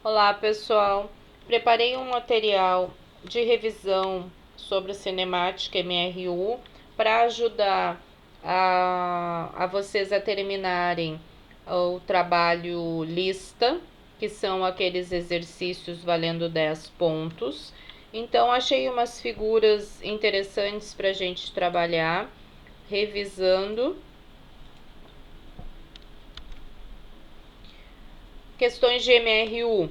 Olá, pessoal. Preparei um material de revisão sobre cinemática MRU para ajudar a vocês a terminarem o trabalho lista, que são aqueles exercícios valendo 10 pontos. Então, achei umas figuras interessantes para a gente trabalhar, revisando. Questões de MRU.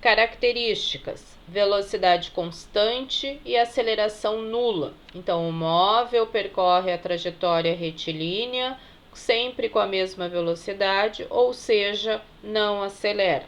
Características: velocidade constante e aceleração nula. Então, o móvel percorre a trajetória retilínea sempre com a mesma velocidade, ou seja, não acelera.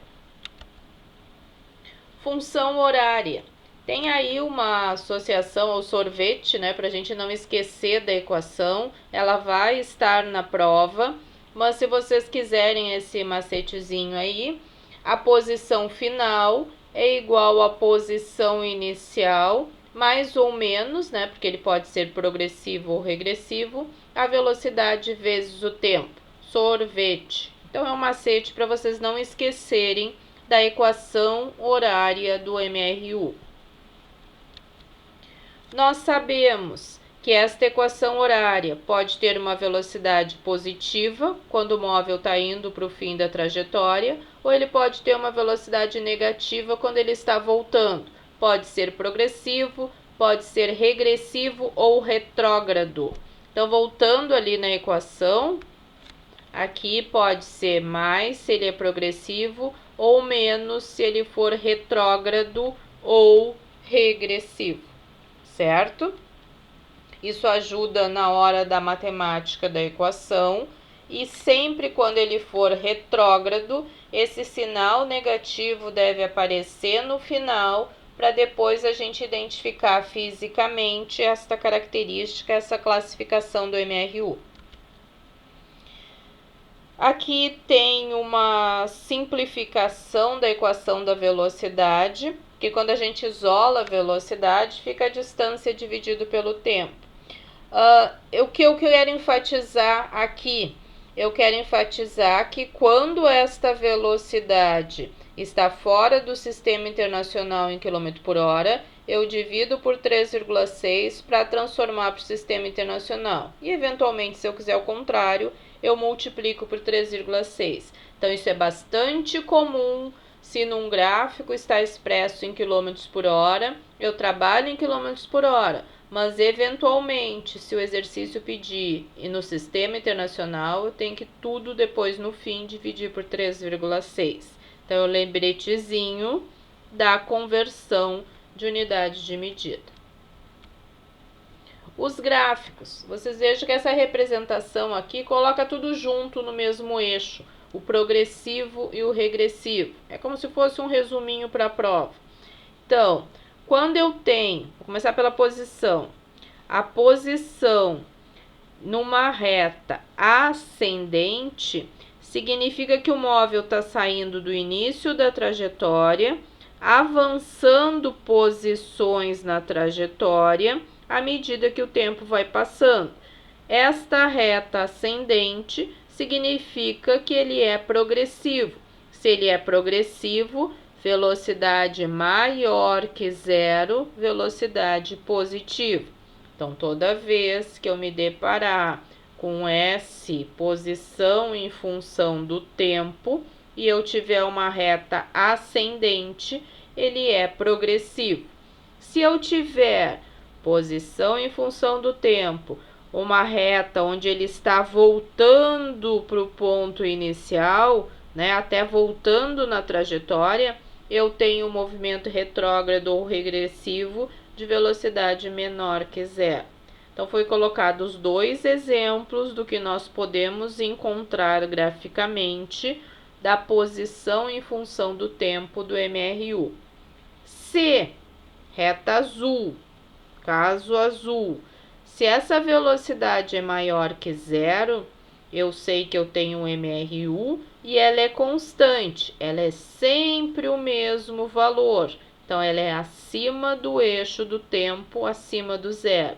Função horária. Tem aí uma associação ao sorvete, né, para a gente não esquecer da equação. Ela vai estar na prova, mas se vocês quiserem esse macetezinho aí, a posição final é igual à posição inicial, mais ou menos, né, porque ele pode ser progressivo ou regressivo, a velocidade vezes o tempo. Sorvete. Então, é um macete para vocês não esquecerem da equação horária do MRU. Nós sabemos que esta equação horária pode ter uma velocidade positiva, quando o móvel está indo para o fim da trajetória, ou ele pode ter uma velocidade negativa quando ele está voltando. Pode ser progressivo, pode ser regressivo ou retrógrado. Então, voltando ali na equação, aqui pode ser mais se ele é progressivo ou menos se ele for retrógrado ou regressivo, certo? Isso ajuda na hora da matemática da equação, e sempre quando ele for retrógrado, esse sinal negativo deve aparecer no final para depois a gente identificar fisicamente esta característica, essa classificação do MRU. Aqui tem uma simplificação da equação da velocidade, que quando a gente isola a velocidade, fica a distância dividido pelo tempo. O que eu quero enfatizar aqui? Eu quero enfatizar que quando esta velocidade está fora do sistema internacional em km por hora, eu divido por 3,6 para transformar para o sistema internacional. E, eventualmente, se eu quiser o contrário, eu multiplico por 3,6. Então, isso é bastante comum. Se num gráfico está expresso em km por hora, eu trabalho em km por hora. Mas, eventualmente, se o exercício pedir e no sistema internacional, eu tenho que tudo depois, no fim, dividir por 3,6. Então, é o lembretezinho da conversão de unidade de medida. Os gráficos. Vocês vejam que essa representação aqui coloca tudo junto no mesmo eixo, o progressivo e o regressivo. É como se fosse um resuminho para a prova. Então, quando eu tenho, vou começar pela posição, a posição numa reta ascendente, significa que o móvel está saindo do início da trajetória, avançando posições na trajetória à medida que o tempo vai passando. Esta reta ascendente significa que ele é progressivo. Se ele é progressivo, velocidade maior que zero, velocidade positiva. Então, toda vez que eu me deparar com S, posição em função do tempo, e eu tiver uma reta ascendente, ele é progressivo. Se eu tiver posição em função do tempo, uma reta onde ele está voltando para o ponto inicial, né, até voltando na trajetória, eu tenho um movimento retrógrado ou regressivo de velocidade menor que zero. Então, foi colocados dois exemplos do que nós podemos encontrar graficamente da posição em função do tempo do MRU. Se reta azul, caso azul, se essa velocidade é maior que zero, eu sei que eu tenho um MRU e ela é constante, ela é sempre o mesmo valor. Então, ela é acima do eixo do tempo, acima do zero.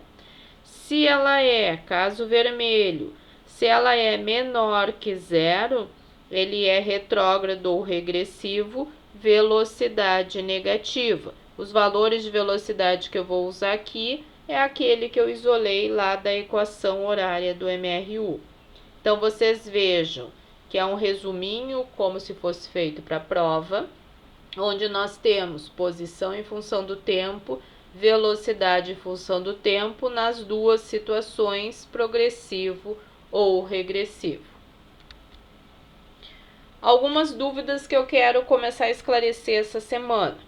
Se ela é, caso vermelho, se ela é menor que zero, ele é retrógrado ou regressivo, velocidade negativa. Os valores de velocidade que eu vou usar aqui é aquele que eu isolei lá da equação horária do MRU. Então, vocês vejam que é um resuminho, como se fosse feito para a prova, onde nós temos posição em função do tempo, velocidade em função do tempo, nas duas situações, progressivo ou regressivo. Algumas dúvidas que eu quero começar a esclarecer essa semana.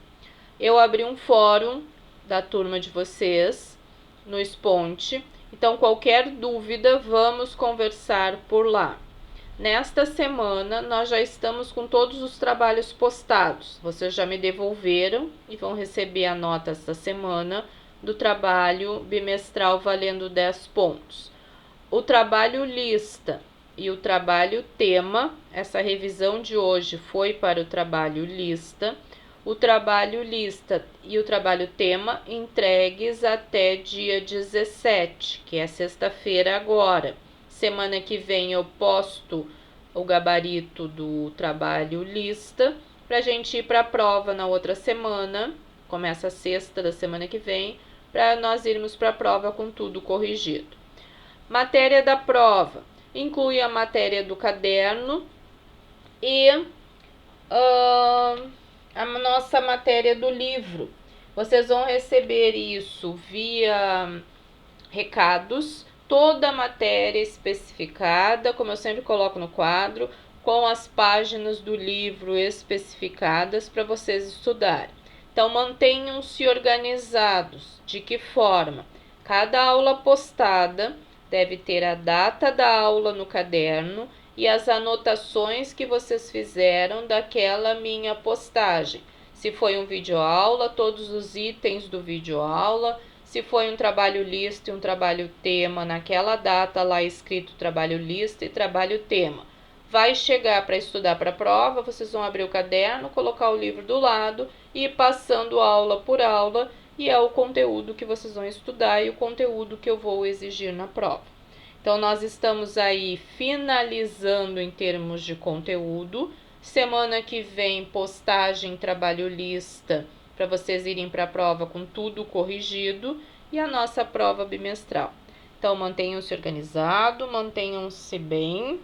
Eu abri um fórum da turma de vocês no Sponte, então qualquer dúvida vamos conversar por lá. Nesta semana nós já estamos com todos os trabalhos postados, vocês já me devolveram e vão receber a nota esta semana do trabalho bimestral valendo 10 pontos. O trabalho lista e o trabalho tema, essa revisão de hoje foi para o trabalho lista. O trabalho lista e o trabalho tema entregues até dia 17, que é sexta-feira agora. Semana que vem eu posto o gabarito do trabalho lista para a gente ir para a prova na outra semana, começa a sexta da semana que vem, para nós irmos para a prova com tudo corrigido. Matéria da prova inclui a matéria do caderno e a nossa matéria do livro. Vocês vão receber isso via recados, toda a matéria especificada, como eu sempre coloco no quadro, com as páginas do livro especificadas para vocês estudarem. Então, mantenham-se organizados. De que forma? Cada aula postada deve ter a data da aula no caderno e as anotações que vocês fizeram daquela minha postagem. Se foi um videoaula, todos os itens do videoaula. Se foi um trabalho lista e um trabalho tema, naquela data lá escrito trabalho lista e trabalho tema. Vai chegar para estudar para a prova, vocês vão abrir o caderno, colocar o livro do lado e ir passando aula por aula, e é o conteúdo que vocês vão estudar e o conteúdo que eu vou exigir na prova. Então, nós estamos aí finalizando em termos de conteúdo. Semana que vem, postagem, trabalho lista, para vocês irem para a prova com tudo corrigido, e a nossa prova bimestral. Então, mantenham-se organizados, mantenham-se bem,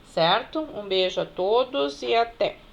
certo? Um beijo a todos e até!